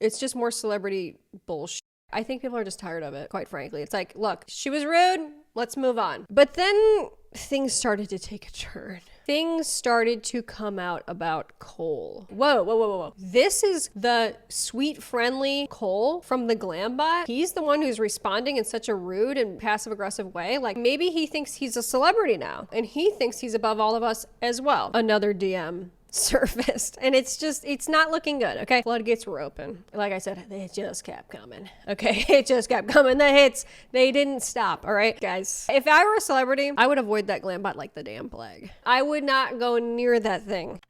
It's just more celebrity bullshit. I think people are just tired of it, quite frankly. It's like, look, she was rude, let's move on. But then things started to take a turn. Things started to come out about Cole. Whoa. This is the sweet, friendly Cole from the Glambot. He's the one who's responding in such a rude and passive-aggressive way. Like, maybe he thinks he's a celebrity now, and he thinks he's above all of us as well. Another DM surfaced, and it's not looking good. Okay, floodgates were open. Like I said, it just kept coming. Okay, it just kept coming. The hits, they didn't stop. All right, guys, if I were a celebrity, I would avoid that Glambot like the damn plague. I would not go near that thing.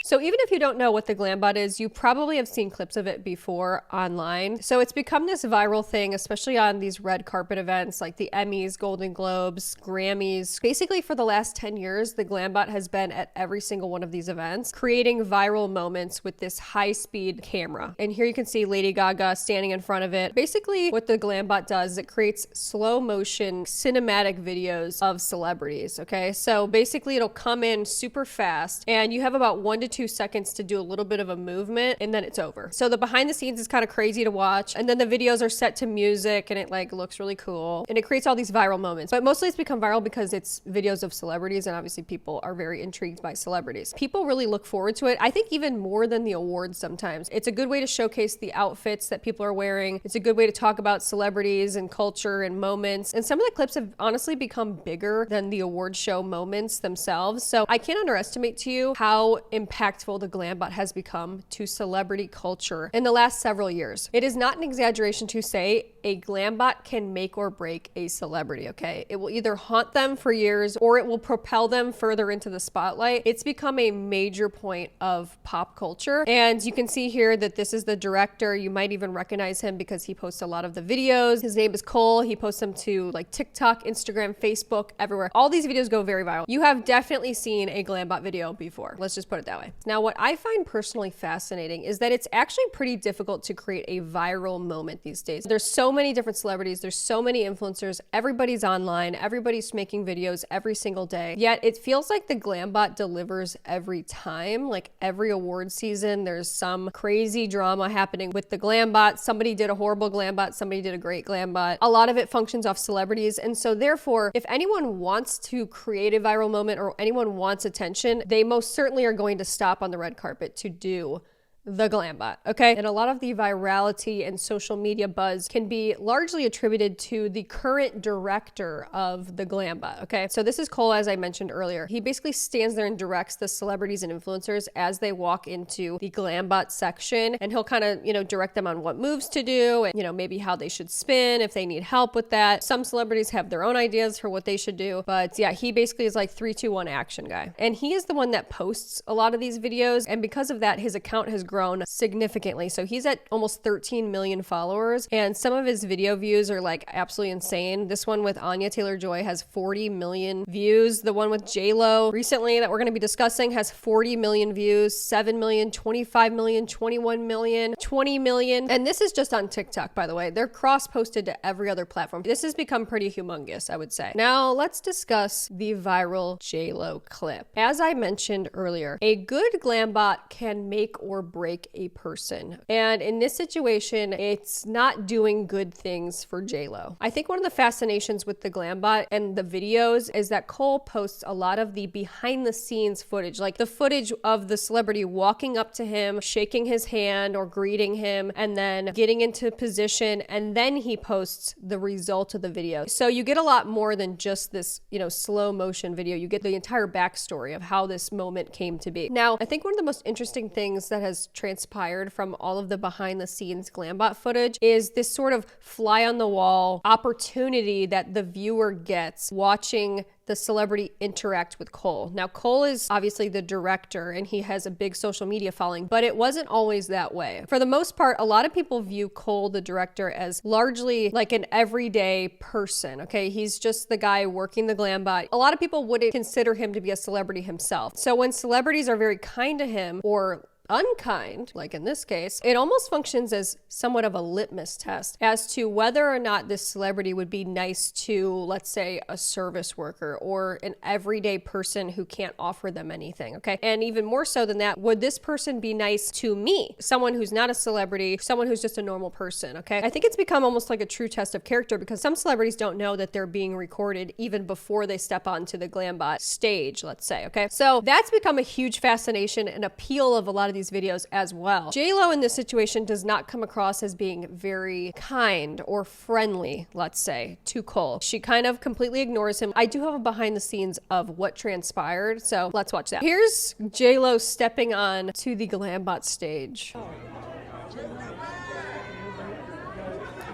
So even if you don't know what the Glambot is, you probably have seen clips of it before online. So it's become this viral thing, especially on these red carpet events like the Emmys, Golden Globes, Grammys. Basically for the last 10 years, the Glambot has been at every single one of these events, creating viral moments with this high-speed camera. And here you can see Lady Gaga standing in front of it. Basically what the Glambot does is it creates slow motion cinematic videos of celebrities, okay? So basically it'll come in super fast and you have about 1 to 2 seconds to do a little bit of a movement and then it's over. So the behind the scenes is kind of crazy to watch, and then the videos are set to music and it like looks really cool and it creates all these viral moments. But mostly it's become viral because it's videos of celebrities, and obviously people are very intrigued by celebrities. People really look forward to it. I think even more than the awards sometimes. It's a good way to showcase the outfits that people are wearing. It's a good way to talk about celebrities and culture and moments. And some of the clips have honestly become bigger than the award show moments themselves. So I can't underestimate to you how impactful the Glambot has become to celebrity culture in the last several years. It is not an exaggeration to say a Glambot can make or break a celebrity, okay? It will either haunt them for years or it will propel them further into the spotlight. It's become a major point of pop culture. And you can see here that this is the director. You might even recognize him because he posts a lot of the videos. His name is Cole. He posts them to like TikTok, Instagram, Facebook, everywhere. All these videos go very viral. You have definitely seen a Glambot video before. Let's just put it that way. Now, what I find personally fascinating is that it's actually pretty difficult to create a viral moment these days. There's so many different celebrities, there's so many influencers, everybody's online, everybody's making videos every single day. Yet it feels like the Glambot delivers every time. Like every award season, there's some crazy drama happening with the Glambot. Somebody did a horrible Glambot, somebody did a great Glambot. A lot of it functions off celebrities. And so therefore, if anyone wants to create a viral moment or anyone wants attention, they most certainly are going to stop on the red carpet to do the Glambot, okay? And a lot of the virality and social media buzz can be largely attributed to the current director of the Glambot, okay? So this is Cole, as I mentioned earlier. He basically stands there and directs the celebrities and influencers as they walk into the Glambot section, and he'll kind of, direct them on what moves to do and, maybe how they should spin if they need help with that. Some celebrities have their own ideas for what they should do, but yeah, he basically is like 3, 2, 1 action guy. And he is the one that posts a lot of these videos, and because of that, his account has grown significantly. So he's at almost 13 million followers, and some of his video views are like absolutely insane. This one with Anya Taylor-Joy has 40 million views. The one with J-Lo recently that we're going to be discussing has 40 million views, 7 million, 25 million, 21 million, 20 million. And this is just on TikTok, by the way. They're cross-posted to every other platform. This has become pretty humongous, I would say. Now let's discuss the viral J-Lo clip. As I mentioned earlier, a good Glambot can make or break a person. And in this situation, it's not doing good things for J-Lo. I think one of the fascinations with the Glambot and the videos is that Cole posts a lot of the behind the scenes footage, like the footage of the celebrity walking up to him, shaking his hand or greeting him, and then getting into position, and then he posts the result of the video. So you get a lot more than just this, slow motion video. You get the entire backstory of how this moment came to be. Now, I think one of the most interesting things that has transpired from all of the behind the scenes Glambot footage is this sort of fly on the wall opportunity that the viewer gets watching the celebrity interact with Cole. Now, Cole is obviously the director and he has a big social media following, but it wasn't always that way. For the most part, a lot of people view Cole, the director, as largely like an everyday person, okay? He's just the guy working the Glambot. A lot of people wouldn't consider him to be a celebrity himself. So when celebrities are very kind to him or unkind, like in this case, it almost functions as somewhat of a litmus test as to whether or not this celebrity would be nice to, let's say, a service worker or an everyday person who can't offer them anything, okay? And even more so than that, would this person be nice to me, someone who's not a celebrity, someone who's just a normal person, okay? I think it's become almost like a true test of character because some celebrities don't know that they're being recorded even before they step onto the Glambot stage, let's say, okay? So that's become a huge fascination and appeal of a lot of these videos as well. J-Lo in this situation does not come across as being very kind or friendly, let's say, to Cole. She kind of completely ignores him. I do have a behind the scenes of what transpired, so let's watch that. Here's J-Lo stepping on to the Glambot stage.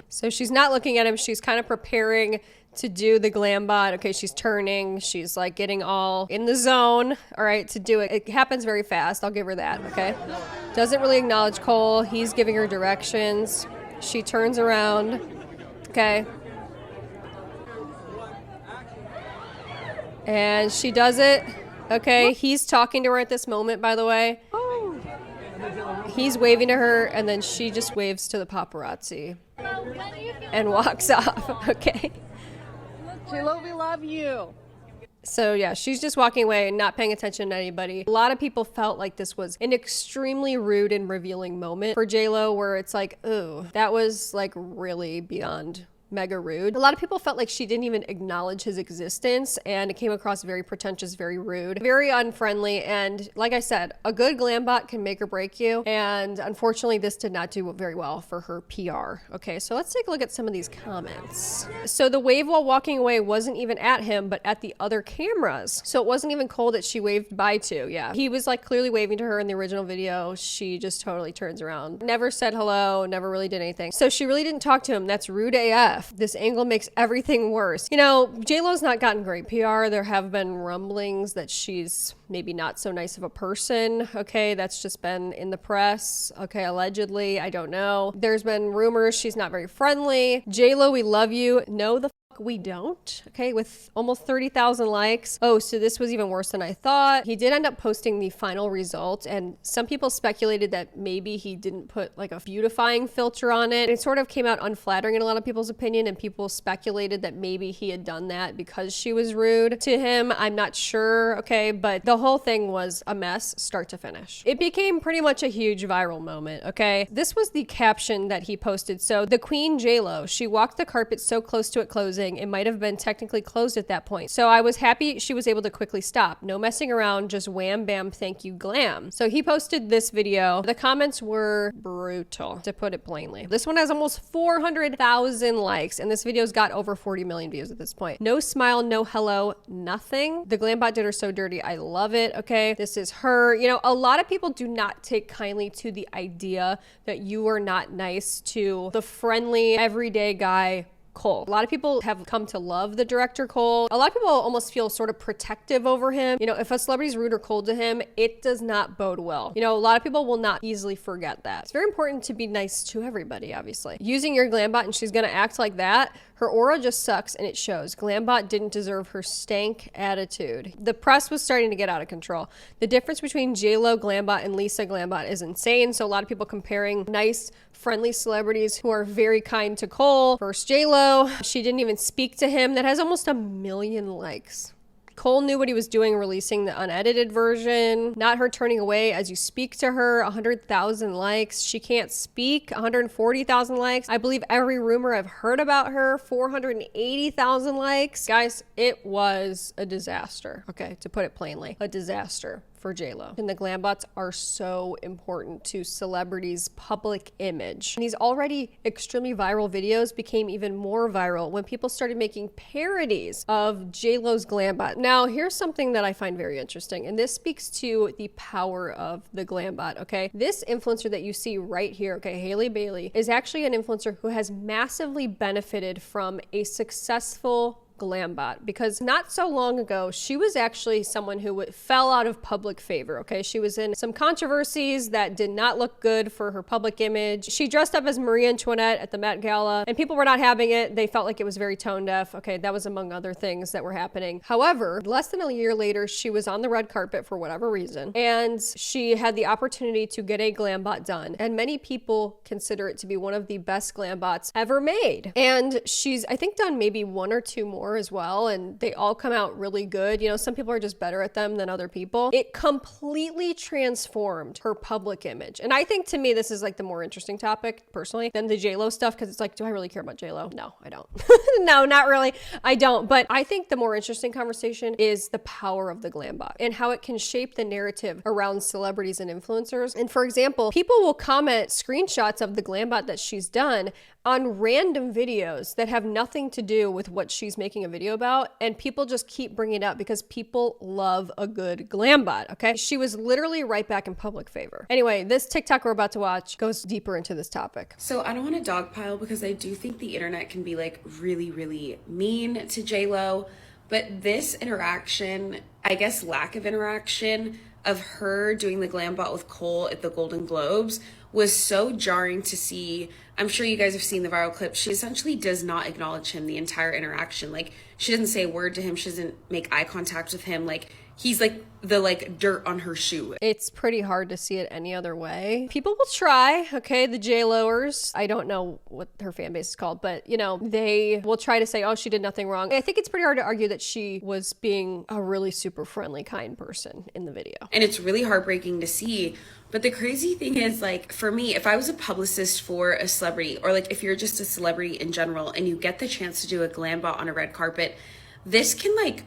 So she's not looking at him. She's kind of preparing to do the Glambot. Okay, she's turning. She's like getting all in the zone, all right, to do it. It happens very fast. I'll give her that, okay? Doesn't really acknowledge Cole. He's giving her directions. She turns around, okay? And she does it, okay? He's talking to her at this moment, by the way. He's waving to her, and then she just waves to the paparazzi and walks off, okay? J-Lo, we love you. So yeah, she's just walking away and not paying attention to anybody. A lot of people felt like this was an extremely rude and revealing moment for J-Lo, where it's like, ooh, that was like really beyond mega rude. A lot of people felt like she didn't even acknowledge his existence, and it came across very pretentious, very rude, very unfriendly. And like I said, a good Glambot can make or break you, and unfortunately this did not do very well for her PR. Okay, so let's take a look at some of these comments. So the wave while walking away wasn't even at him, but at the other cameras. So it wasn't even Cole that she waved bye to. Yeah, he was like clearly waving to her in the original video. She just totally turns around, never said hello, never really did anything. So she really didn't talk to him. That's rude AF. This angle makes everything worse. You know, J-Lo's not gotten great PR. There have been rumblings that she's maybe not so nice of a person. Okay, that's just been in the press. Okay, allegedly, I don't know. There's been rumors she's not very friendly. J-Lo, we love you. No, the we don't. Okay, with almost 30,000 likes. Oh, so this was even worse than I thought. He did end up posting the final result, and some people speculated that maybe he didn't put like a beautifying filter on it. It sort of came out unflattering in a lot of people's opinion, and people speculated that maybe he had done that because she was rude to him. I'm not sure, okay, but the whole thing was a mess, start to finish. It became pretty much a huge viral moment, okay? This was the caption that he posted. So, the Queen J-Lo, she walked the carpet so close to it closing, it might have been technically closed at that point. So I was happy she was able to quickly stop. No messing around, just wham bam, thank you, glam. So he posted this video. The comments were brutal, to put it plainly. This one has almost 400,000 likes, and this video's got over 40 million views at this point. No smile, no hello, nothing. The Glambot did her so dirty. I love it, okay? This is her. You know, a lot of people do not take kindly to the idea that you are not nice to the friendly, everyday guy Cole. A lot of people have come to love the director Cole. A lot of people almost feel sort of protective over him. You know, if a celebrity's rude or cold to him, it does not bode well. You know, a lot of people will not easily forget that. It's very important to be nice to everybody, obviously. Using your Glambot and she's gonna act like that, her aura just sucks and it shows. Glambot didn't deserve her stank attitude. The press was starting to get out of control. The difference between J-Lo Glambot and Lisa Glambot is insane. So a lot of people comparing nice, friendly celebrities who are very kind to Cole versus J-Lo. She didn't even speak to him. That has almost 1 million likes. Cole knew what he was doing, releasing the unedited version. Not her turning away as you speak to her. 100,000 likes. She can't speak. 140,000 likes. I believe every rumor I've heard about her. 480,000 likes. Guys, it was a disaster. Okay, to put it plainly, a disaster for J-Lo. And the Glambots are so important to celebrities' public image. And these already extremely viral videos became even more viral when people started making parodies of J-Lo's Glambot. Now, here's something that I find very interesting, and this speaks to the power of the Glambot, okay? This influencer that you see right here, okay, Haley Bailey, is actually an influencer who has massively benefited from a successful Glambot, because not so long ago, she was actually someone who fell out of public favor, okay? She was in some controversies that did not look good for her public image. She dressed up as Marie Antoinette at the Met Gala, and people were not having it. They felt like it was very tone deaf. Okay, that was among other things that were happening. However, less than a year later, she was on the red carpet for whatever reason, and she had the opportunity to get a Glambot done. And many people consider it to be one of the best Glambots ever made. And she's, I think, done maybe one or two more as well, and they all come out really good. You know, some people are just better at them than other people. It completely transformed her public image. And I think, to me, this is like the more interesting topic personally than the J-Lo stuff, because it's like, do I really care about J-Lo? No, I don't. No, not really. I don't. But I think the more interesting conversation is the power of the Glambot and how it can shape the narrative around celebrities and influencers. And for example, people will comment screenshots of the Glambot that she's done on random videos that have nothing to do with what she's making a video about, and people just keep bringing it up because people love a good Glambot, okay? She was literally right back in public favor. Anyway, this TikTok we're about to watch goes deeper into this topic. So I don't want to dogpile because I do think the internet can be like really, really mean to J-Lo, but this interaction, I guess lack of interaction of her doing the Glambot with Cole at the Golden Globes was so jarring to see. I'm sure you guys have seen the viral clip. She essentially does not acknowledge him the entire interaction. Like, she doesn't say a word to him. She doesn't make eye contact with him. Like, he's like the dirt on her shoe. It's pretty hard to see it any other way. People will try, okay, the J-Loers. I don't know what her fan base is called, but you know, they will try to say, oh, she did nothing wrong. I think it's pretty hard to argue that she was being a really super friendly, kind person in the video. And it's really heartbreaking to see. But the crazy thing is, like, for me, if I was a publicist for a celebrity, or like if you're just a celebrity in general and you get the chance to do a Glambot on a red carpet, this can like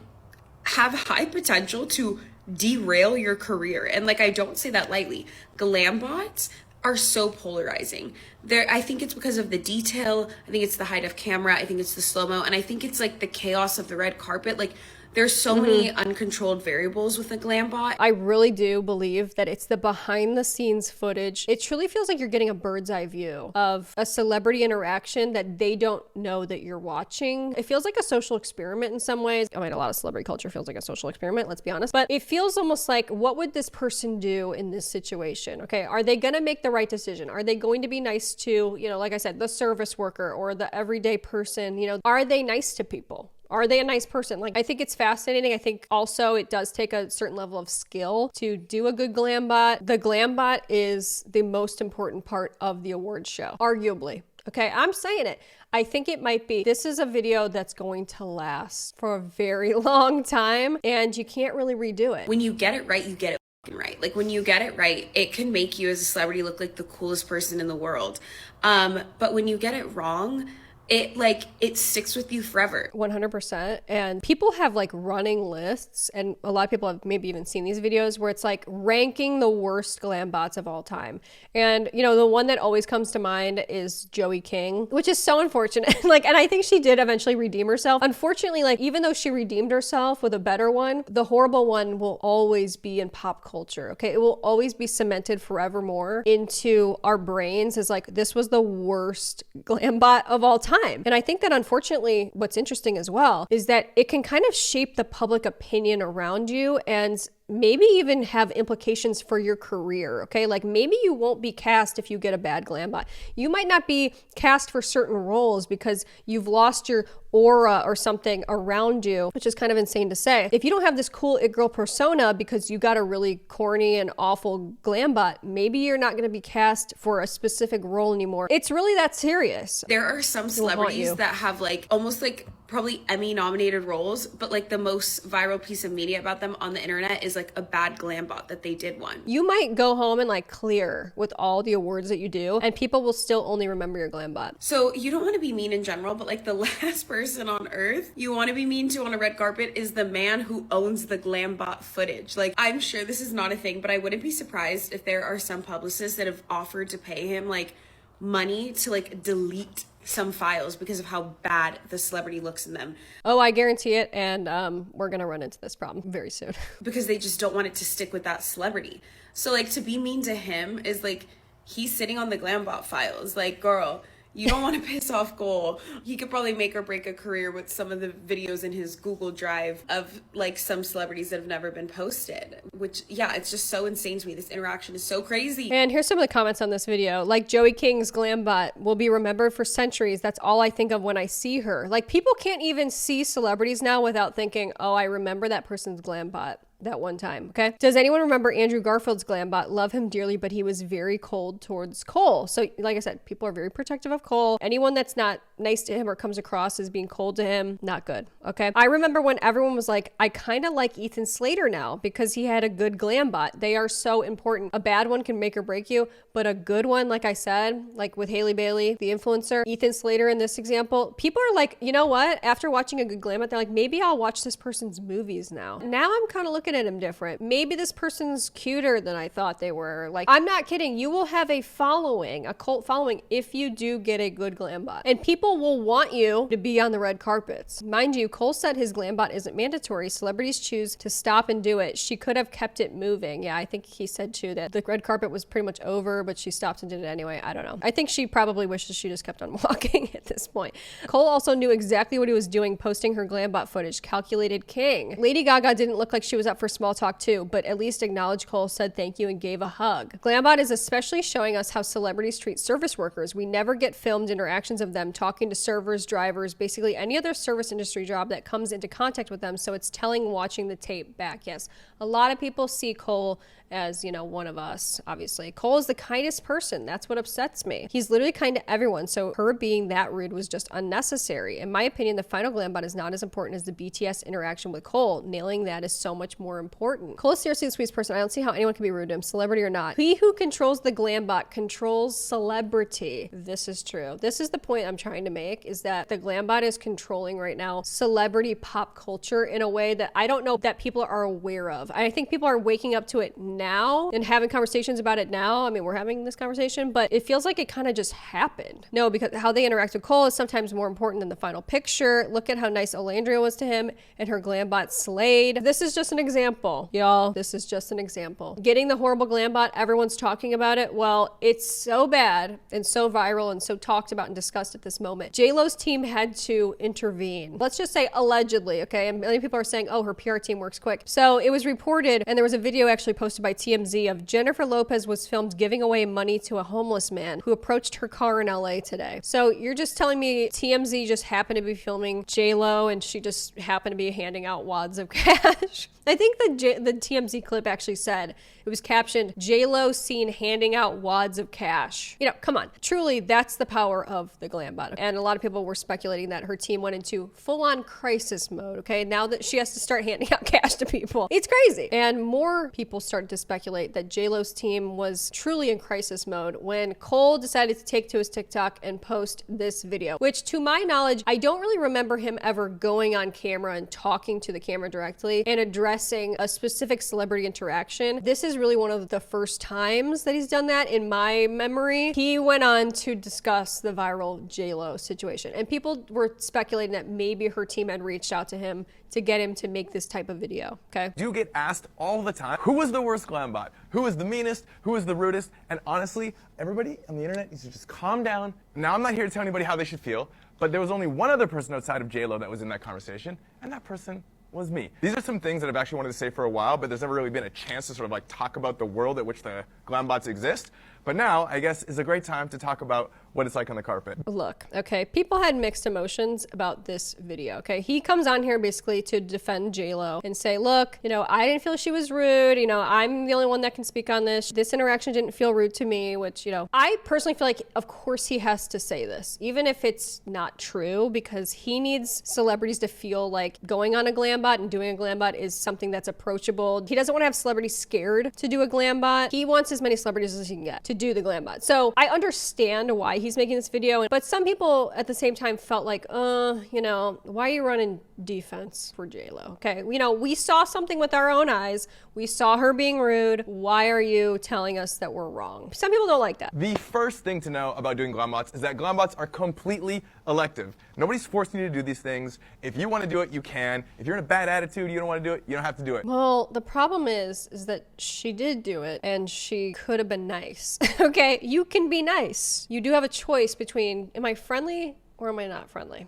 have high potential to derail your career. And like, I don't say that lightly. Glambots are so polarizing. I think it's because of the detail. I think it's the height of camera. I think it's the slow-mo. And I think it's like the chaos of the red carpet. Like, there's so many uncontrolled variables with a Glambot. I really do believe that it's the behind the scenes footage. It truly feels like you're getting a bird's eye view of a celebrity interaction that they don't know that you're watching. It feels like a social experiment in some ways. I mean, a lot of celebrity culture feels like a social experiment, let's be honest. But it feels almost like, what would this person do in this situation? Okay, are they gonna make the right decision? Are they going to be nice to, you know, like I said, the service worker or the everyday person? You know, are they nice to people? Are they a nice person? Like, I think it's fascinating. I think also it does take a certain level of skill to do a good Glambot. The Glambot is the most important part of the awards show, arguably. Okay, I'm saying it. I think it might be. This is a video that's going to last for a very long time, and you can't really redo it. When you get it right, you get it right. Like, when you get it right, it can make you as a celebrity look like the coolest person in the world. But when you get it wrong, it sticks with you forever. 100%. And people have like running lists, and a lot of people have maybe even seen these videos where it's like ranking the worst Glambots of all time. And you know, the one that always comes to mind is Joey King, which is so unfortunate. Like, and I think she did eventually redeem herself. Unfortunately, like, even though she redeemed herself with a better one, the horrible one will always be in pop culture. Okay, it will always be cemented forevermore into our brains as like, this was the worst Glambot of all time. And I think that, unfortunately, what's interesting as well is that it can kind of shape the public opinion around you and maybe even have implications for your career, okay? Like, maybe you won't be cast if you get a bad Glambot. You might not be cast for certain roles because you've lost your aura or something around you, which is kind of insane to say. If you don't have this cool it girl persona because you got a really corny and awful Glambot, maybe you're not going to be cast for a specific role anymore. It's really that serious. There are some celebrities that have like almost like probably Emmy nominated roles, but like the most viral piece of media about them on the internet is like a bad Glambot that they did one. You might go home and like clear with all the awards that you do, and people will still only remember your Glambot. So you don't want to be mean in general, but like the last person on earth you want to be mean to on a red carpet is the man who owns the Glambot footage. Like, I'm sure this is not a thing, but I wouldn't be surprised if there are some publicists that have offered to pay him like money to like delete some files because of how bad the celebrity looks in them. Oh, I guarantee it. And we're going to run into this problem very soon. Because they just don't want it to stick with that celebrity. So like, to be mean to him is like, he's sitting on the Glambot files. Like, girl, You don't want to piss off Cole. He could probably make or break a career with some of the videos in his Google Drive of like some celebrities that have never been posted, which, yeah, it's just so insane to me. This interaction is so crazy. And here's some of the comments on this video. Like Joey King's Glambot will be remembered for centuries. That's all I think of when I see her. Like, people can't even see celebrities now without thinking, oh, I remember that person's Glambot that one time, okay? Does anyone remember Andrew Garfield's Glambot? Love him dearly, but he was very cold towards Cole. So like I said, people are very protective of Cole. Anyone that's not nice to him or comes across as being cold to him, not good, okay? I remember when everyone was like, I kind of like Ethan Slater now because he had a good Glambot. They are so important. A bad one can make or break you, but a good one, like I said, like with Haley Bailey, the influencer, Ethan Slater in this example, people are like, you know what? After watching a good Glambot, they're like, maybe I'll watch this person's movies now. Now I'm kind of looking at him different. Maybe this person's cuter than I thought they were. Like, I'm not kidding. You will have a following, a cult following, if you do get a good Glambot. And people will want you to be on the red carpets. Mind you, Cole said his Glambot isn't mandatory. Celebrities choose to stop and do it. She could have kept it moving. Yeah, I think he said too that the red carpet was pretty much over, but she stopped and did it anyway. I don't know. I think she probably wishes she just kept on walking at this point. Cole also knew exactly what he was doing, posting her Glambot footage. Calculated king. Lady Gaga didn't look like she was up for small talk too, but at least acknowledged Cole, said thank you, and gave a hug. Glambot is especially showing us how celebrities treat service workers. We never get filmed interactions of them talking to servers, drivers, basically any other service industry job that comes into contact with them, so it's telling watching the tape back. Yes, a lot of people see Cole as, you know, one of us, obviously. Cole is the kindest person. That's what upsets me. He's literally kind to everyone, so her being that rude was just unnecessary. In my opinion, the final Glambot is not as important as the BTS interaction with Cole. Nailing that is so much more important. Cole is seriously the sweetest person. I don't see how anyone can be rude to him, celebrity or not. He who controls the Glambot controls celebrity. This is true. This is the point I'm trying to make, is that the Glambot is controlling right now celebrity pop culture in a way that I don't know that people are aware of. I think people are waking up to it now and having conversations about it now. I mean, we're having this conversation, but it feels like it kind of just happened. No, because how they interact with Cole is sometimes more important than the final picture. Look at how nice Olandria was to him and her Glambot slayed. This is just an example, y'all. This is just an example. Getting the horrible Glambot, everyone's talking about it. Well, it's so bad and so viral and so talked about and discussed at this moment. J-Lo's team had to intervene. Let's just say allegedly, okay? And many people are saying, oh, her PR team works quick. So it was reported, and there was a video actually posted by TMZ of Jennifer Lopez was filmed giving away money to a homeless man who approached her car in LA today. So you're just telling me TMZ just happened to be filming J-Lo and she just happened to be handing out wads of cash? I think the TMZ clip actually said, it was captioned, J-Lo seen handing out wads of cash. You know, come on. Truly, that's the power of the Glambot. And a lot of people were speculating that her team went into full-on crisis mode, okay? Now that she has to start handing out cash to people. It's crazy. And more people started to speculate that J-Lo's team was truly in crisis mode when Cole decided to take to his TikTok and post this video, which to my knowledge, I don't really remember him ever going on camera and talking to the camera directly and addressing a specific celebrity interaction. This is really one of the first times that he's done that in my memory. He went on to discuss the viral J-Lo situation, and people were speculating that maybe her team had reached out to him to get him to make this type of video, okay? You get asked all the time, who was the worst Glambot? Who was the meanest? Who was the rudest? And honestly, everybody on the internet needs to just calm down. Now, I'm not here to tell anybody how they should feel, but there was only one other person outside of J-Lo that was in that conversation, and that person was me. These are some things that I've actually wanted to say for a while, but there's never really been a chance to sort of like talk about the world at which the Glambots exist. But now, I guess, is a great time to talk about what it's like on the carpet. Look, okay, people had mixed emotions about this video, okay? He comes on here basically to defend J-Lo and say, look, you know, I didn't feel she was rude. You know, I'm the only one that can speak on this. This interaction didn't feel rude to me, which, you know, I personally feel like, of course he has to say this, even if it's not true, because he needs celebrities to feel like going on a Glambot and doing a Glambot is something that's approachable. He doesn't want to have celebrities scared to do a Glambot. He wants as many celebrities as he can get to do the Glambot. So I understand why he's making this video, but some people at the same time felt like, you know, why are you running defense for J-Lo? Okay, you know, we saw something with our own eyes. We saw her being rude. Why are you telling us that we're wrong? Some people don't like that. The first thing to know about doing Glambots is that Glambots are completely elective. Nobody's forcing you to do these things. If you want to do it, you can. If you're in a bad attitude, you don't want to do it, you don't have to do it. Well, the problem is that she did do it and she could have been nice. Okay, you can be nice. You do have a choice between, am I friendly or am I not friendly?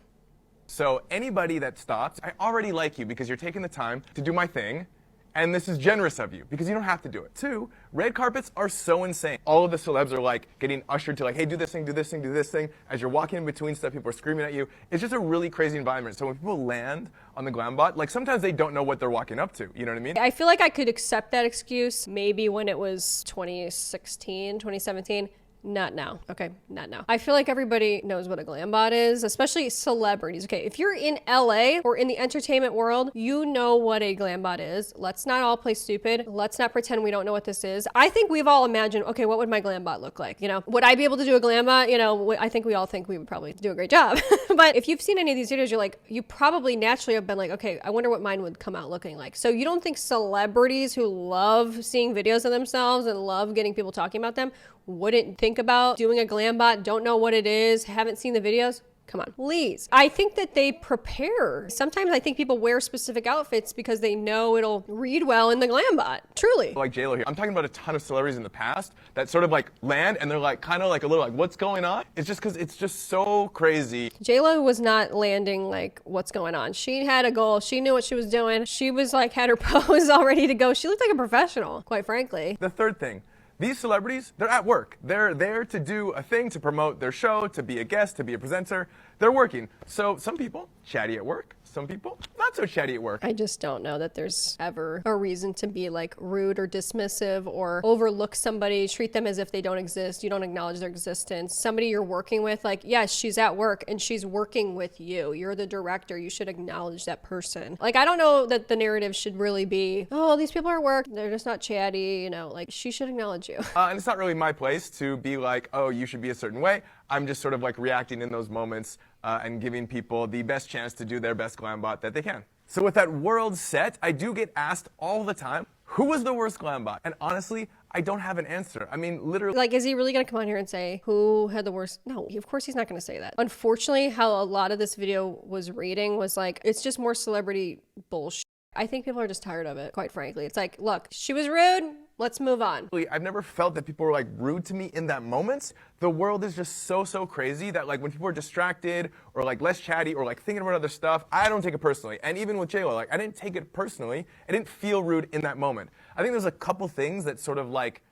So anybody that stops, I already like you because you're taking the time to do my thing. And this is generous of you because you don't have to do it. 2, red carpets are so insane. All of the celebs are like getting ushered to like, hey, do this thing, do this thing, do this thing. As you're walking in between stuff, people are screaming at you. It's just a really crazy environment. So when people land on the Glambot, like sometimes they don't know what they're walking up to. You know what I mean? I feel like I could accept that excuse maybe when it was 2016, 2017. Not now. Okay, not now. I feel like everybody knows what a Glambot is, especially celebrities. Okay, if you're in LA or in the entertainment world, you know what a Glambot is. Let's not all play stupid. Let's not pretend we don't know what this is. I think we've all imagined, okay, what would my Glambot look like? You know, would I be able to do a Glambot? You know, I think we all think we would probably do a great job. But if you've seen any of these videos, you're like, you probably naturally have been like, okay, I wonder what mine would come out looking like. So you don't think celebrities who love seeing videos of themselves and love getting people talking about them wouldn't think about doing a Glambot, don't know what it is, haven't seen the videos? Come on, please. I think that they prepare. Sometimes I think people wear specific outfits because they know it'll read well in the Glambot, truly. Like J-Lo here. I'm talking about a ton of celebrities in the past that sort of like land and they're like kind of like a little like, what's going on? It's just because it's just so crazy. J-Lo was not landing like, what's going on? She had a goal. She knew what she was doing. She was like, had her pose all ready to go. She looked like a professional, quite frankly. The third thing. These celebrities, they're at work. They're there to do a thing, to promote their show, to be a guest, to be a presenter. They're working. So some people, chatty at work. Some people, not so chatty at work. I just don't know that there's ever a reason to be like rude or dismissive or overlook somebody, treat them as if they don't exist. You don't acknowledge their existence. Somebody you're working with, like, yes, she's at work and she's working with you. You're the director. You should acknowledge that person. Like, I don't know that the narrative should really be, oh, these people are at work. They're just not chatty. You know, like, she should acknowledge you. And it's not really my place to be like, oh, you should be a certain way. I'm just sort of like reacting in those moments and giving people the best chance to do their best Glambot that they can. So with that world set, I do get asked all the time, who was the worst Glambot? And honestly, I don't have an answer. I mean, literally. Like, is he really going to come on here and say who had the worst? No, of course he's not going to say that. Unfortunately, how a lot of this video was reading was like, it's just more celebrity bullshit. I think people are just tired of it, quite frankly. It's like, look, she was rude. Let's move on. I've never felt that people were like rude to me in that moment. The world is just so crazy that like when people are distracted or like less chatty or like thinking about other stuff, I don't take it personally. And even with J-Lo, like I didn't take it personally. I didn't feel rude in that moment. I think there's a couple things that sort of like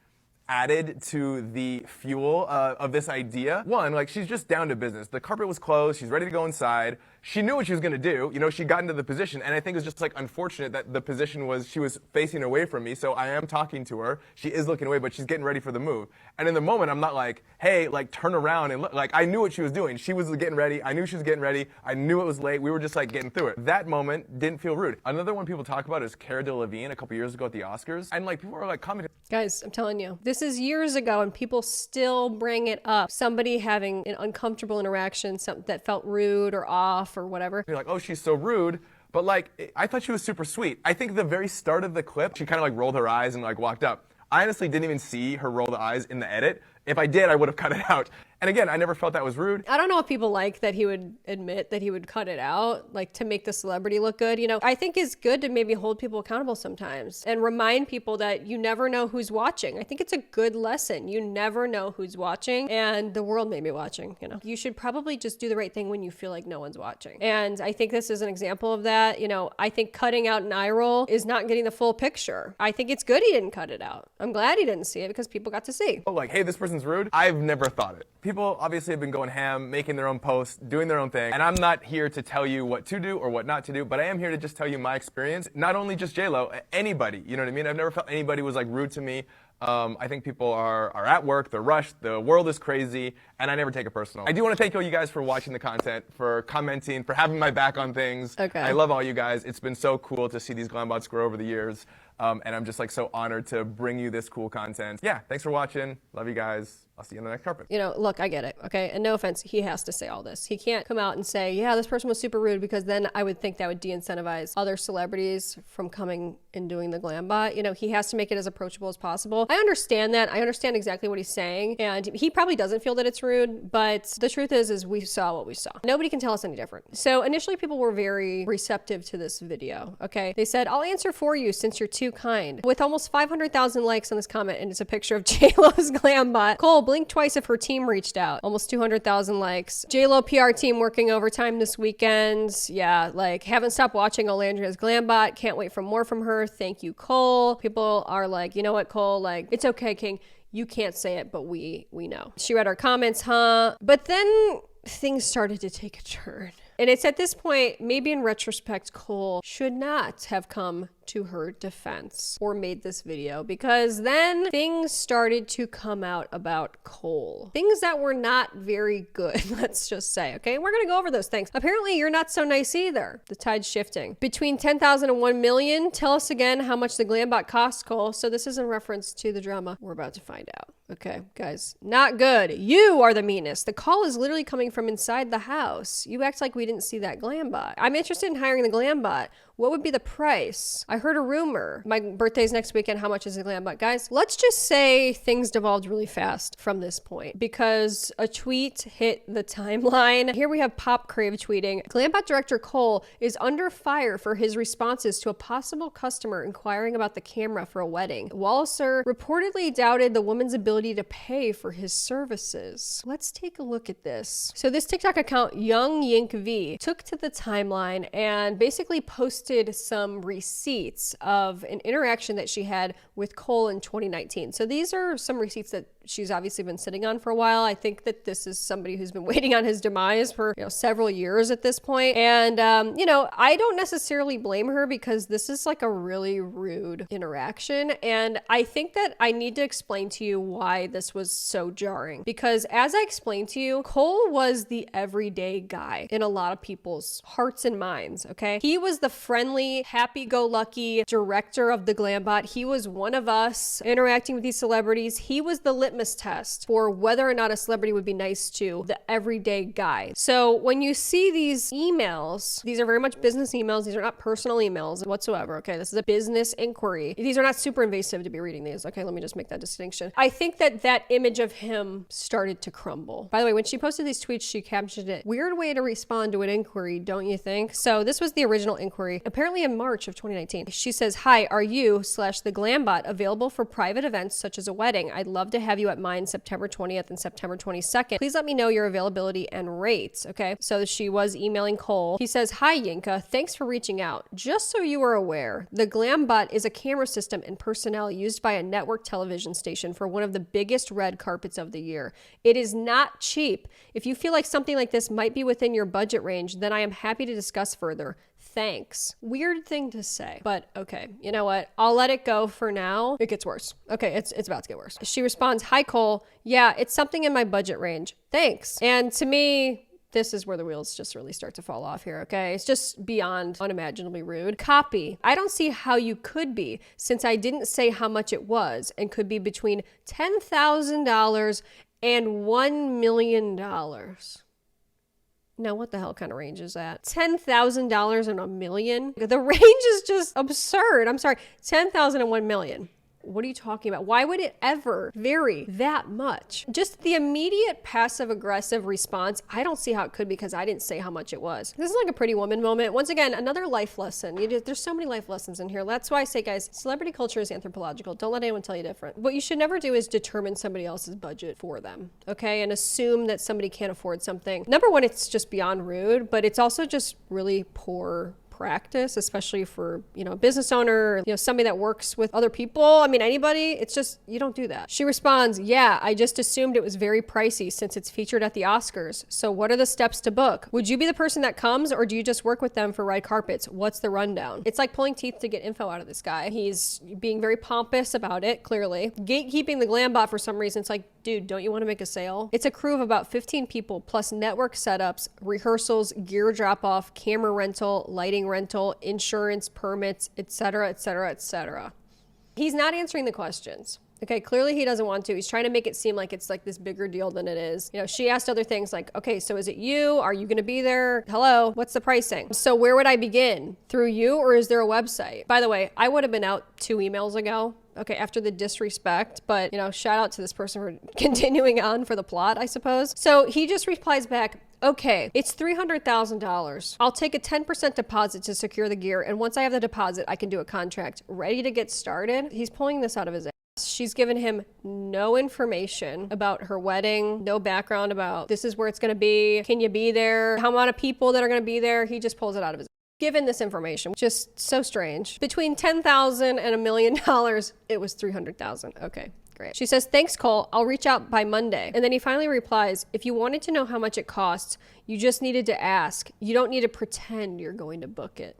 added to the fuel of this idea. One, like she's just down to business. The carpet was closed. She's ready to go inside. She knew what she was going to do. You know, she got into the position. And I think it was just like unfortunate that the position was she was facing away from me. So I am talking to her. She is looking away, but she's getting ready for the move. And in the moment, I'm not like, hey, like turn around and look. Like I knew what she was doing. She was getting ready. I knew she was getting ready. I knew it was late. We were just like getting through it. That moment didn't feel rude. Another one people talk about is Cara Delevingne a couple years ago at the Oscars. And like people were like commenting. Guys, I'm telling you, this is years ago and people still bring it up. Somebody having an uncomfortable interaction, something that felt rude or off or whatever. You're like, oh, she's so rude. But like, I thought she was super sweet. I think the very start of the clip, she kind of like rolled her eyes and like walked up. I honestly didn't even see her roll the eyes in the edit. If I did, I would have cut it out. And again, I never felt that was rude. I don't know if people like that he would admit that he would cut it out, like to make the celebrity look good. You know, I think it's good to maybe hold people accountable sometimes and remind people that you never know who's watching. I think it's a good lesson. You never know who's watching and the world may be watching, you know. You should probably just do the right thing when you feel like no one's watching. And I think this is an example of that. You know, I think cutting out an eye roll is not getting the full picture. I think it's good he didn't cut it out. I'm glad he didn't see it because people got to see. Oh, like, hey, this person's rude. I've never thought it. People obviously have been going ham, making their own posts, doing their own thing. And I'm not here to tell you what to do or what not to do, but I am here to just tell you my experience. Not only just J-Lo, anybody, you know what I mean? I've never felt anybody was like rude to me. I think people are at work, they're rushed, the world is crazy, and I never take it personal. I do want to thank all you guys for watching the content, for commenting, for having my back on things. Okay. I love all you guys. It's been so cool to see these Glambots grow over the years. And I'm just like so honored to bring you this cool content. Yeah, thanks for watching. Love you guys. I'll see you on the next carpet. You know, look, I get it, okay? And no offense, he has to say all this. He can't come out and say, yeah, this person was super rude, because then I would think that would de-incentivize other celebrities from coming and doing the Glambot. You know, he has to make it as approachable as possible. I understand that. I understand exactly what he's saying. And he probably doesn't feel that it's rude, but the truth is we saw what we saw. Nobody can tell us any different. So initially people were very receptive to this video, okay? They said, I'll answer for you since you're too kind. With almost 500,000 likes on this comment, and it's a picture of J-Lo's Glambot. Cole, blink twice if her team reached out. Almost 200,000 likes. J-Lo PR team working overtime this weekend. Yeah, like, haven't stopped watching Olandria's Glambot. Can't wait for more from her. Thank you, Cole. People are like, you know what, Cole? Like, it's okay, King. You can't say it, but we know. She read our comments, huh? But then things started to take a turn. And it's at this point, maybe in retrospect, Cole should not have come to her defense or made this video, because then things started to come out about Cole. Things that were not very good, let's just say, okay? And we're gonna go over those things. Apparently, you're not so nice either. The tide's shifting. Between 10,000 and 1 million, tell us again how much the Glambot cost, Cole. So this is in reference to the drama we're about to find out. Okay, guys, not good. You are the meanest. The call is literally coming from inside the house. You act like we didn't see that Glambot. I'm interested in hiring the Glambot. What would be the price? I heard a rumor. My birthday's next weekend. How much is a Glambot? Guys, let's just say things devolved really fast from this point, because a tweet hit the timeline. Here we have Pop Crave tweeting, Glambot director Cole is under fire for his responses to a possible customer inquiring about the camera for a wedding. Walliser reportedly doubted the woman's ability to pay for his services. Let's take a look at this. So this TikTok account, Young Yink V, took to the timeline and basically posted some receipts of an interaction that she had with Cole in 2019. So these are some receipts that she's obviously been sitting on for a while. I think that this is somebody who's been waiting on his demise for, you know, several years at this point. And, you know, I don't necessarily blame her, because this is like a really rude interaction. And I think that I need to explain to you why this was so jarring, because as I explained to you, Cole was the everyday guy in a lot of people's hearts and minds, okay? He was the friendly, happy-go-lucky director of the Glambot. He was one of us interacting with these celebrities. He was the litmus test for whether or not a celebrity would be nice to the everyday guy. So when you see these emails, these are very much business emails. These are not personal emails whatsoever, okay? This is a business inquiry. These are not super invasive to be reading these, okay? Let me just make that distinction. I think that that image of him started to crumble. By the way, when she posted these tweets, she captioned it, weird way to respond to an inquiry, don't you think? So this was the original inquiry, apparently in March of 2019. She says, hi, are you / the Glambot available for private events such as a wedding? I'd love to have you at mine September 20th and September 22nd. Please let me know your availability and rates, okay? So she was emailing Cole. He says, hi, Yinka, thanks for reaching out. Just so you are aware, the Glambot is a camera system and personnel used by a network television station for one of the biggest red carpets of the year. It is not cheap. If you feel like something like this might be within your budget range, then I am happy to discuss further. Thanks. Weird thing to say, but okay. You know what? I'll let it go for now. It gets worse. Okay, it's about to get worse. She responds, hi, Cole. Yeah, it's something in my budget range. Thanks. And to me, this is where the wheels just really start to fall off here, okay? It's just beyond unimaginably rude. Copy. I don't see how you could be, since I didn't say how much it was, and could be between $10,000 and $1 million. Now, what the hell kind of range is that? $10,000 and $1 million? The range is just absurd. I'm sorry, 10,000 and 1 million. What are you talking about? Why would it ever vary that much? Just the immediate passive-aggressive response, I don't see how it could, because I didn't say how much it was. This is like a Pretty Woman moment. Once again, another life lesson. There's so many life lessons in here. That's why I say, guys, celebrity culture is anthropological. Don't let anyone tell you different. What you should never do is determine somebody else's budget for them, okay? And assume that somebody can't afford something. Number one, it's just beyond rude, but it's also just really poor practice, especially for, you know, a business owner, you know, somebody that works with other people. I mean, anybody, it's just, you don't do that. She responds, yeah, I just assumed it was very pricey since it's featured at the Oscars. So what are the steps to book? Would you be the person that comes, or do you just work with them for red carpets? What's the rundown? It's like pulling teeth to get info out of this guy. He's being very pompous about it, clearly. Gatekeeping the Glambot for some reason. It's like, dude, don't you want to make a sale? It's a crew of about 15 people, plus network setups, rehearsals, gear drop-off, camera rental, lighting rental, insurance, permits, etc., etc., etc. He's not answering the questions. Okay, clearly he doesn't want to. He's trying to make it seem like it's like this bigger deal than it is. You know, she asked other things like, okay, so is it you? Are you gonna be there? Hello, what's the pricing? So where would I begin? Through you, or is there a website? By the way, I would have been out 2 emails ago. Okay, after the disrespect, but you know, shout out to this person for continuing on for the plot, I suppose. So he just replies back, okay, it's $300,000. I'll take a 10% deposit to secure the gear, and once I have the deposit, I can do a contract. Ready to get started? He's pulling this out of his ass. She's given him no information about her wedding, no background about this is where it's going to be. Can you be there? How many people that are going to be there? He just pulls it out of his. Given this information, just so strange. Between $10,000 and $1 million, it was $300,000. Okay. Great. She says, thanks, Cole. I'll reach out by Monday. And then he finally replies, if you wanted to know how much it costs, you just needed to ask. You don't need to pretend you're going to book it.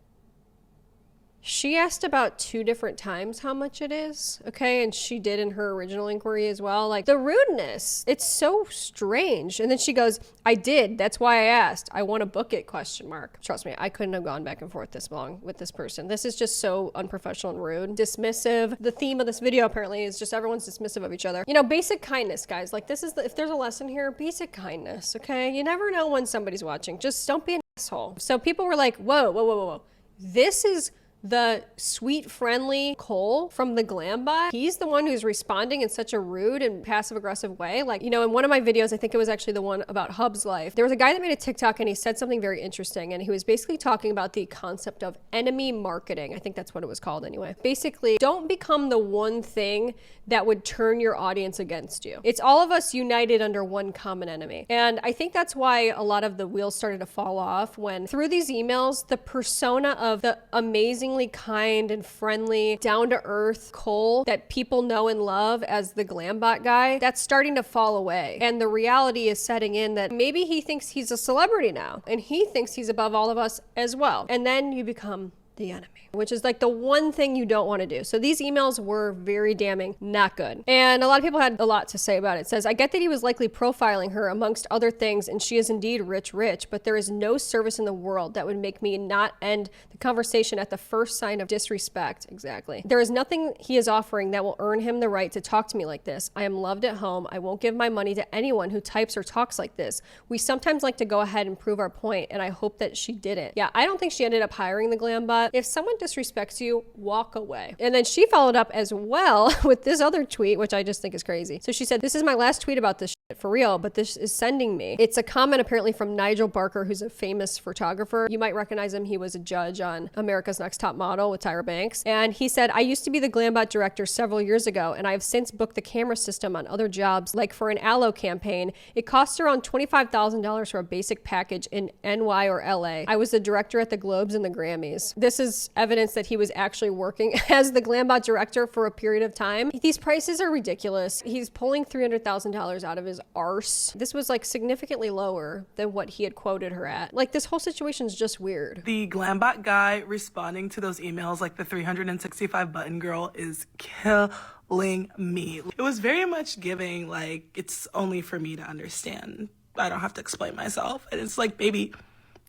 She asked about 2 different times how much it is, okay? And she did in her original inquiry as well. Like, the rudeness, it's so strange. And then she goes, I did. That's why I asked. I want to book it, question mark. Trust me, I couldn't have gone back and forth this long with this person. This is just so unprofessional and rude. Dismissive. The theme of this video, apparently, is just everyone's dismissive of each other. You know, basic kindness, guys. Like, this is if there's a lesson here, basic kindness, okay? You never know when somebody's watching. Just don't be an asshole. So people were like, whoa, whoa, whoa, whoa, whoa. This is the sweet, friendly Cole from the Glambot. He's the one who's responding in such a rude and passive-aggressive way. Like, you know, in one of my videos, I think it was actually the one about Hub's life, there was a guy that made a TikTok and he said something very interesting, and he was basically talking about the concept of enemy marketing. I think that's what it was called anyway. Basically, don't become the one thing that would turn your audience against you. It's all of us united under one common enemy. And I think that's why a lot of the wheels started to fall off when, through these emails, the persona of the amazingly kind and friendly, down-to-earth Cole that people know and love as the Glambot guy, that's starting to fall away. And the reality is setting in that maybe he thinks he's a celebrity now, and he thinks he's above all of us as well. And then you become the enemy, which is like the one thing you don't want to do. So these emails were very damning, not good. And a lot of people had a lot to say about it. It says, I get that he was likely profiling her amongst other things, and she is indeed rich, but there is no service in the world that would make me not end the conversation at the first sign of disrespect. Exactly. There is nothing he is offering that will earn him the right to talk to me like this. I am loved at home. I won't give my money to anyone who types or talks like this. We sometimes like to go ahead and prove our point, and I hope that she didn't. Yeah, I don't think she ended up hiring the Glambot. If someone disrespects you, walk away. And then she followed up as well with this other tweet, which I just think is crazy. So she said, this is my last tweet about this shit for real, but this is sending me. It's a comment apparently from Nigel Barker, who's a famous photographer. You might recognize him. He was a judge on America's Next Top Model with Tyra Banks. And he said, I used to be the Glambot director several years ago, and I have since booked the camera system on other jobs, like for an Aloe campaign. It costs around $25,000 for a basic package in NY or LA. I was the director at the Globes and the Grammys. This is evidence that he was actually working as the Glambot director for a period of time. These prices are ridiculous. He's pulling $300,000 out of his arse. This was like significantly lower than what he had quoted her at. Like, this whole situation's just weird. The Glambot guy responding to those emails like the 365 button girl is killing me. It was very much giving like, it's only for me to understand. I don't have to explain myself. And it's like, baby,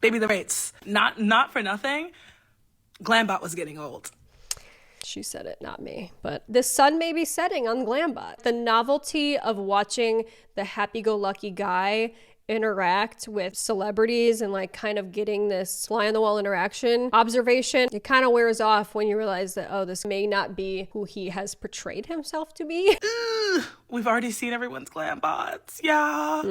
the rates. Not for nothing. Glambot was getting old. She said it, not me. But the sun may be setting on Glambot. The novelty of watching the happy-go-lucky guy interact with celebrities and like kind of getting this fly on the wall interaction observation, it kind of wears off when you realize that, oh, this may not be who he has portrayed himself to be. We've already seen everyone's Glambots. Yeah.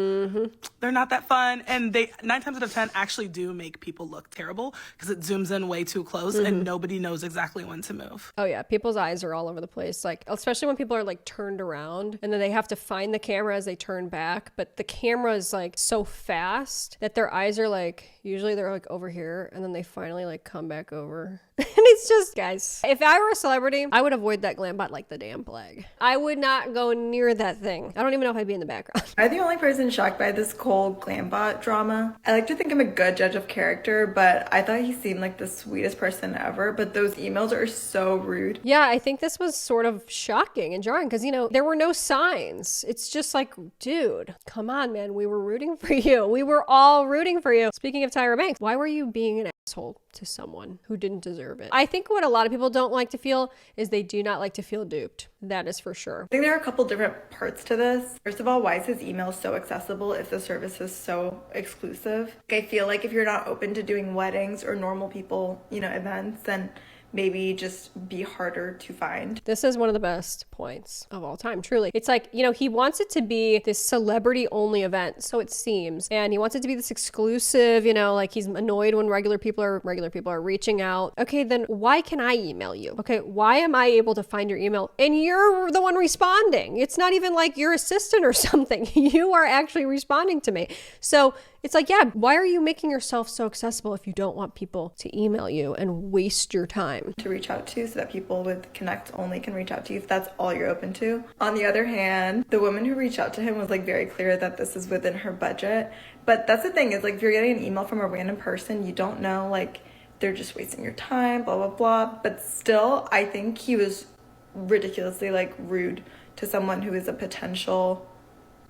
They're not that fun. And they 9 times out of 10 actually do make people look terrible because it zooms in way too close and nobody knows exactly when to move. Oh yeah, people's eyes are all over the place. Like, especially when people are like turned around and then they have to find the camera as they turn back. But the camera is like so fast that their eyes are like, usually they're like over here and then they finally like come back over. And it's just, guys, if I were a celebrity, I would avoid that Glambot like the damn plague. I would not go near that thing. I don't even know if I'd be in the background. I'm the only person shocked by this Cole Glambot drama. I like to think I'm a good judge of character, but I thought he seemed like the sweetest person ever, but those emails are so rude. Yeah, I think this was sort of shocking and jarring because, you know, there were no signs. It's just like, dude, come on, man. We were rooting for you. We were all rooting for you. Speaking of Tyra Banks, why were you being an asshole to someone who didn't deserve it. I think what a lot of people don't like to feel is they do not like to feel duped. That is for sure. I think there are a couple different parts to this. First of all, why is his email so accessible if the service is so exclusive? I feel like if you're not open to doing weddings or normal people, events, then maybe just be harder to find. This is one of the best points of all time, truly. It's like, he wants it to be this celebrity only event, so it seems. And he wants it to be this exclusive, like he's annoyed when regular people are reaching out. Okay, then why can I email you? Okay, why am I able to find your email and you're the one responding? It's not even like your assistant or something. You are actually responding to me. So it's like, yeah, why are you making yourself so accessible if you don't want people to email you and waste your time? To reach out to, so that people with Connect only can reach out to you if that's all you're open to. On the other hand, the woman who reached out to him was like very clear that this is within her budget. But that's the thing, is like if you're getting an email from a random person, you don't know, like they're just wasting your time, blah, blah, blah. But still, I think he was ridiculously like rude to someone who is a potential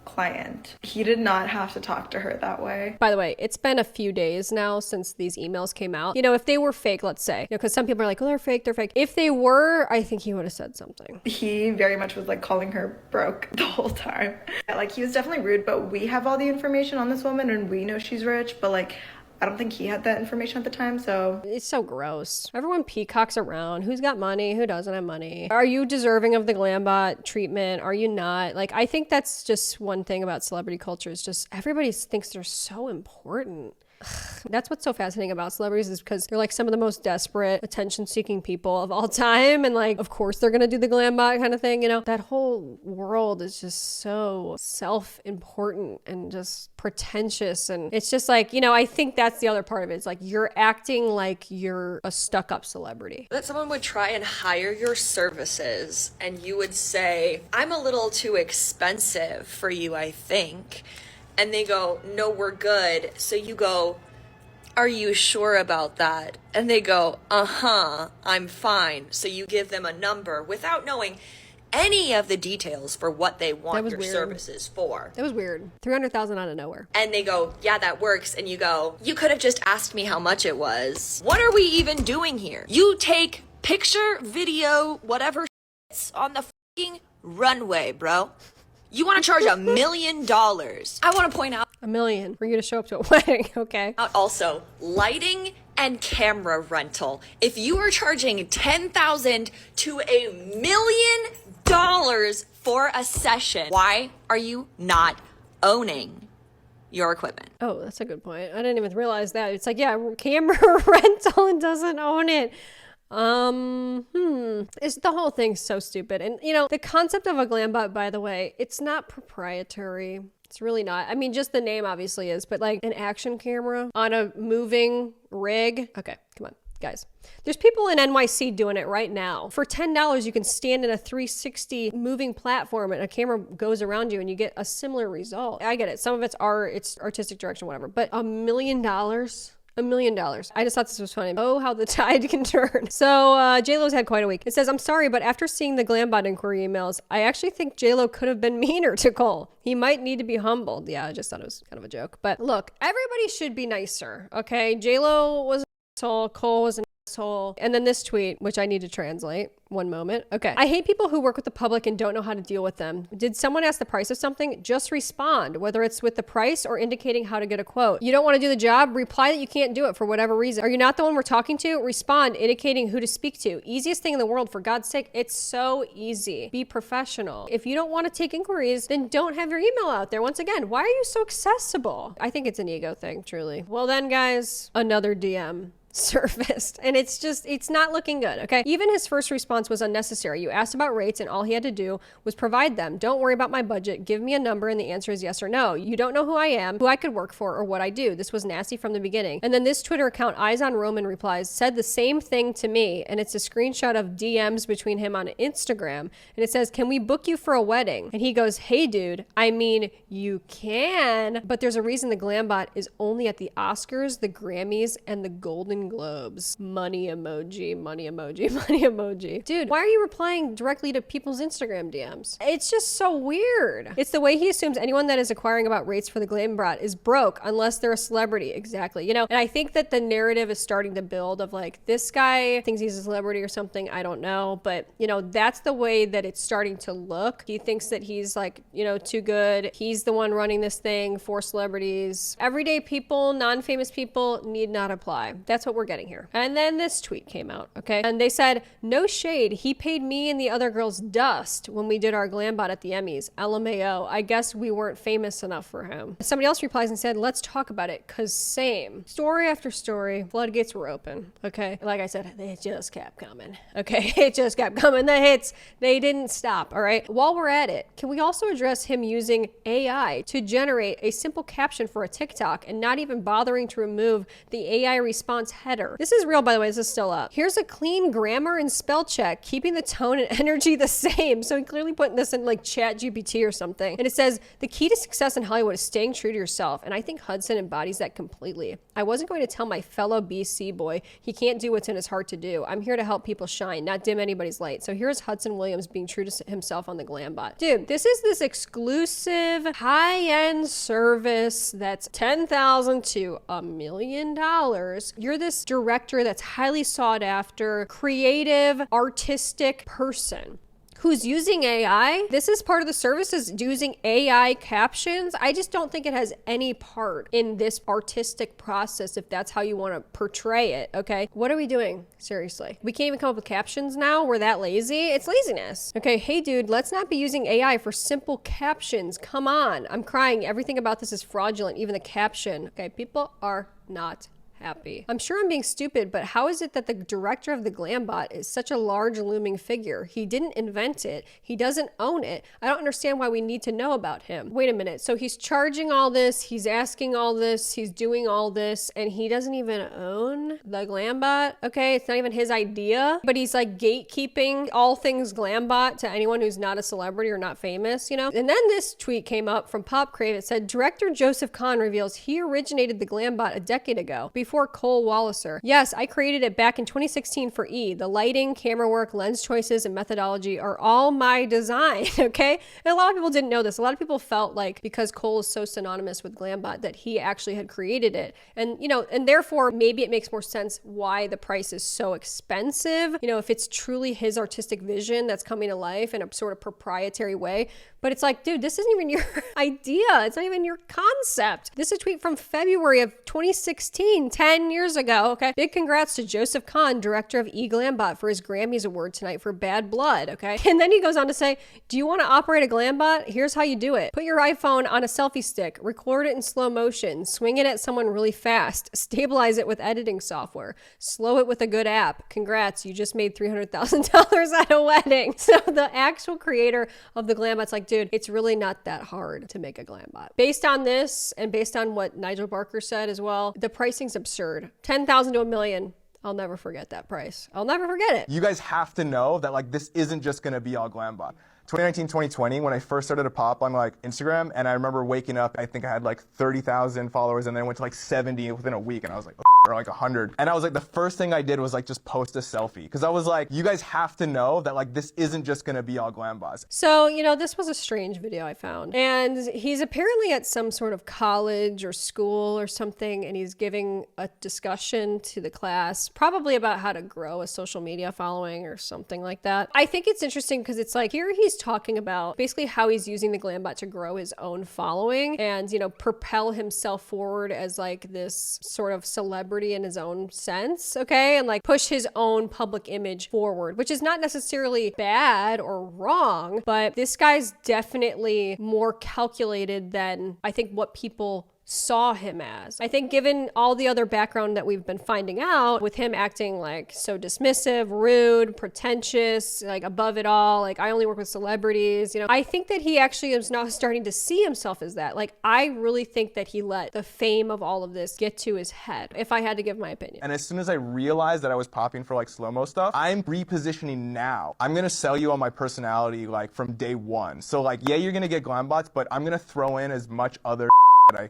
client. He did not have to talk to her that way. By the way, it's been a few days now since these emails came out. If they were fake, let's say, because some people are like, oh, they're fake. If they were, I think he would have said something. He very much was like calling her broke the whole time. Like, he was definitely rude, but we have all the information on this woman and we know she's rich, but like, I don't think he had that information at the time, so. It's so gross. Everyone peacocks around. Who's got money? Who doesn't have money? Are you deserving of the Glambot treatment? Are you not? Like, I think that's just one thing about celebrity culture, is just everybody thinks they're so important. That's what's so fascinating about celebrities, is because they're like some of the most desperate, attention-seeking people of all time, and like, of course they're gonna do the Glambot kind of thing. That whole world is just so self-important and just pretentious, and it's just like, I think that's the other part of it. It's like you're acting like you're a stuck-up celebrity. That someone would try and hire your services, and you would say, I'm a little too expensive for you, I think. And they go, no, we're good. So you go, are you sure about that? And they go, I'm fine. So you give them a number without knowing any of the details for what they want your services for. That was weird. $300,000 out of nowhere. And they go, yeah, that works. And you go, you could have just asked me how much it was. What are we even doing here? You take picture, video, whatever on the fucking runway, bro. You want to charge $1 million. I want to point out $1 million for you to show up to a wedding, okay? Also, lighting and camera rental. If you are charging $10,000 to $1 million for a session, why are you not owning your equipment? Oh, that's a good point. I didn't even realize that. It's like, yeah, camera rental and doesn't own it. It's the whole thing's so stupid. And the concept of a Glambot, by the way, it's not proprietary. It's really not. I mean, just the name obviously is, but like an action camera on a moving rig. Okay, come on, guys. There's people in NYC doing it right now. For $10, you can stand in a 360 moving platform and a camera goes around you and you get a similar result. I get it. Some of it's art, it's artistic direction, whatever, but $1 million? $1 million. I just thought this was funny. Oh, how the tide can turn. So J-Lo's had quite a week. It says, I'm sorry, but after seeing the Glambot inquiry emails, I actually think J-Lo could have been meaner to Cole. He might need to be humbled. Yeah, I just thought it was kind of a joke. But look, everybody should be nicer, okay? J-Lo was an asshole. Cole was an asshole. And then this tweet, which I need to translate. One moment. Okay. I hate people who work with the public and don't know how to deal with them. Did someone ask the price of something? Just respond, whether it's with the price or indicating how to get a quote. You don't want to do the job? Reply that you can't do it for whatever reason. Are you not the one we're talking to? Respond, indicating who to speak to. Easiest thing in the world, for God's sake. It's so easy. Be professional. If you don't want to take inquiries, then don't have your email out there. Once again, why are you so accessible? I think it's an ego thing, truly. Well then, guys, another DM surfaced, and it's not looking good. Okay, even his first response was unnecessary. You asked about rates and all he had to do was provide them. Don't worry about my budget, give me a number and the answer is yes or no. You don't know who I am, who I could work for, or what I do. This was nasty from the beginning. And then this Twitter account, Eyes on Roman replies, said the same thing to me, and it's a screenshot of DMs between him on Instagram, and it says, can we book you for a wedding? And he goes, hey dude, I mean, you can, but there's a reason the Glambot is only at the Oscars, the Grammys, and the Golden Golden Globes. Money emoji, money emoji, money emoji. Dude, why are you replying directly to people's Instagram DMs? It's just so weird. It's the way he assumes anyone that is inquiring about rates for the Glambot is broke unless they're a celebrity. Exactly. You know, and I think that the narrative is starting to build of like, this guy thinks he's a celebrity or something. I don't know. But, you know, that's the way that it's starting to look. He thinks that he's like, you know, too good. He's the one running this thing for celebrities. Everyday people, non-famous people need not apply. That's what we're getting here. And then this tweet came out, okay? And they said, no shade. He paid me and the other girls dust when we did our Glambot at the Emmys. LMAO. I guess we weren't famous enough for him. Somebody else replies and said, let's talk about it, cause same. Story after story, floodgates were open, okay? Like I said, they just kept coming, okay? It just kept coming. The hits, they didn't stop, all right? While we're at it, can we also address him using AI to generate a simple caption for a TikTok and not even bothering to remove the AI response header? This is real, by the way, this is still up. Here's a clean grammar and spell check, keeping the tone and energy the same. So he clearly putting this in like Chat GPT or something. And it says, the key to success in Hollywood is staying true to yourself. And I think Hudson embodies that completely. I wasn't going to tell my fellow BC boy he can't do what's in his heart to do. I'm here to help people shine, not dim anybody's light. So here's Hudson Williams being true to himself on the Glambot. Dude, this is this exclusive high-end service that's $10,000 to $1 million. You're this director that's highly sought after, creative, artistic person who's using AI. This is part of the service, is using AI captions. I just don't think it has any part in this artistic process if that's how you want to portray it, okay? What are we doing? Seriously. We can't even come up with captions now? We're that lazy? It's laziness. Okay, hey dude, let's not be using AI for simple captions. Come on. I'm crying. Everything about this is fraudulent, even the caption. Okay, people are not happy. I'm sure I'm being stupid, but how is it that the director of the Glambot is such a large looming figure? He didn't invent it. He doesn't own it. I don't understand why we need to know about him. Wait a minute. So he's charging all this, he's asking all this, he's doing all this, and he doesn't even own the Glambot? Okay, it's not even his idea, but he's like gatekeeping all things Glambot to anyone who's not a celebrity or not famous, you know? And then this tweet came up from Pop Crave. It said, director Joseph Kahn reveals he originated the Glambot a decade ago, before Cole Walliser. Yes, I created it back in 2016 for E. The lighting, camera work, lens choices, and methodology are all my design, okay? And a lot of people didn't know this. A lot of people felt like because Cole is so synonymous with Glambot that he actually had created it. And, you know, and therefore maybe it makes more sense why the price is so expensive. You know, if it's truly his artistic vision that's coming to life in a sort of proprietary way. But it's like, dude, this isn't even your idea. It's not even your concept. This is a tweet from February of 2016, 10 years ago, okay? Big congrats to Joseph Kahn, director of E. Glambot, for his Grammys award tonight for Bad Blood, okay? And then he goes on to say, do you want to operate a Glambot? Here's how you do it. Put your iPhone on a selfie stick, record it in slow motion, swing it at someone really fast, stabilize it with editing software, slow it with a good app. Congrats, you just made $300,000 at a wedding. So the actual creator of the Glambot's like, dude, it's really not that hard to make a Glambot. Based on this, and based on what Nigel Barker said as well, the pricing's absurd. $10,000 to $1 million. I'll never forget that price. I'll never forget it. You guys have to know that like this isn't just gonna be all Glambot. 2019, 2020, when I first started to pop on like Instagram, and I remember waking up, I think I had like 30,000 followers, and then I went to like 70 within a week, and I was like, or like 100. And I was like, the first thing I did was like just post a selfie, because I was like, you guys have to know that like this isn't just gonna be all Glambots. So, you know, this was a strange video I found, and he's apparently at some sort of college or school or something, and he's giving a discussion to the class, probably about how to grow a social media following or something like that. I think it's interesting because it's like, here he's talking about basically how he's using the Glambot to grow his own following and, you know, propel himself forward as like this sort of celebrity in his own sense, okay? And like push his own public image forward, which is not necessarily bad or wrong, but this guy's definitely more calculated than I think what people saw him as. I think given all the other background that we've been finding out with him acting like so dismissive, rude, pretentious, like above it all, like I only work with celebrities, you know, I think that he actually is now starting to see himself as that. Like I really think that he let the fame of all of this get to his head, if I had to give my opinion. And as soon as I realized that I was popping for like slow-mo stuff, I'm repositioning now. I'm gonna sell you on my personality like from day one. So like, yeah, you're gonna get Glambots, but I'm gonna throw in as much other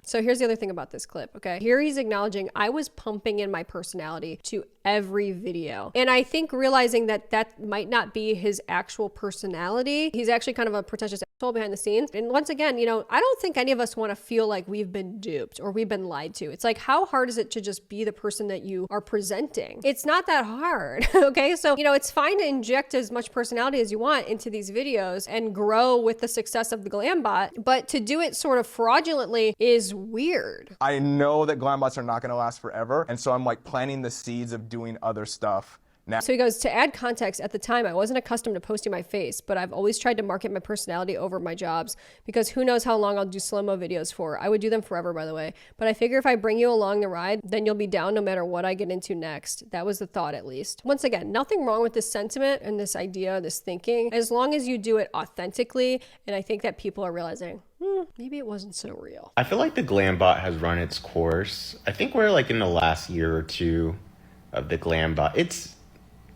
So here's the other thing about this clip, okay? Here he's acknowledging I was pumping in my personality to every video. And I think realizing that that might not be his actual personality, he's actually kind of a pretentious asshole behind the scenes. And once again, you know, I don't think any of us want to feel like we've been duped or we've been lied to. It's like, how hard is it to just be the person that you are presenting? It's not that hard, okay? So, you know, it's fine to inject as much personality as you want into these videos and grow with the success of the Glambot, but to do it sort of fraudulently is weird. I know that Glambots are not going to last forever, and so I'm like planting the seeds of doing other stuff now. So he goes, to add context, at the time I wasn't accustomed to posting my face, but I've always tried to market my personality over my jobs because who knows how long I'll do slow-mo videos for. I would do them forever, by the way. But I figure if I bring you along the ride, then you'll be down no matter what I get into next. That was the thought, at least. Once again, nothing wrong with this sentiment and this idea, this thinking, as long as you do it authentically. And I think that people are realizing, maybe it wasn't so real. I feel like the Glambot has run its course. I think we're like in the last year or two of the Glambot.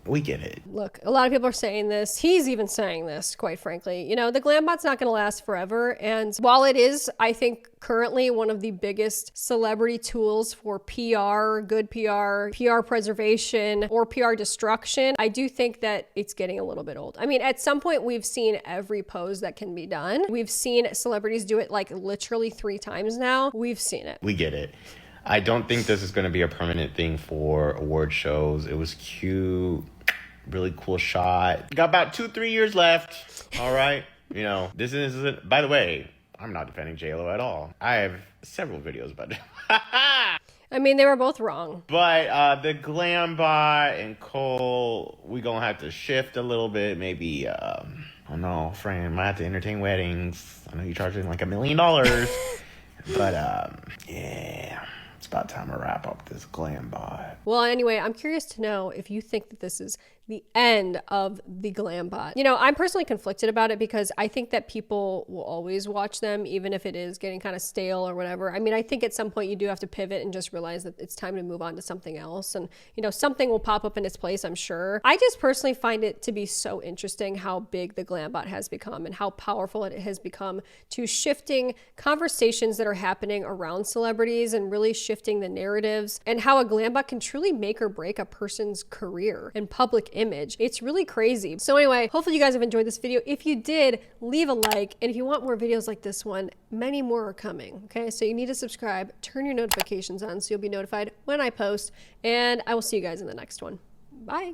We get it. Look, a lot of people are saying this. He's even saying this, quite frankly. You know, the Glambot's not going to last forever. And while it is, I think, currently one of the biggest celebrity tools for PR, good PR preservation, or PR destruction, I do think that it's getting a little bit old. I mean, at some point, we've seen every pose that can be done. We've seen celebrities do it like literally 3 times now. We've seen it. We get it. I don't think this is going to be a permanent thing for award shows. It was cute. Really cool shot. Got about 2-3 years left. All right. You know, this isn't, by the way, I'm not defending J-Lo at all. I have several videos about it. I mean, they were both wrong. But the Glambot and Cole, we gonna have to shift a little bit. Maybe, I don't know, friend, might have to entertain weddings. I know you're charging like $1 million. But, yeah. It's about time to wrap up this Glambot. Well, anyway, I'm curious to know if you think that this is the end of the Glambot. You know, I'm personally conflicted about it because I think that people will always watch them, even if it is getting kind of stale or whatever. I mean, I think at some point you do have to pivot and just realize that it's time to move on to something else. And, you know, something will pop up in its place, I'm sure. I just personally find it to be so interesting how big the Glambot has become and how powerful it has become to shifting conversations that are happening around celebrities and really shifting the narratives, and how a Glambot can truly make or break a person's career and public image. It's really crazy. So anyway, hopefully you guys have enjoyed this video. If you did, leave a like. And if you want more videos like this one, many more are coming. Okay, so you need to subscribe, turn your notifications on so you'll be notified when I post, and I will see you guys in the next one. Bye.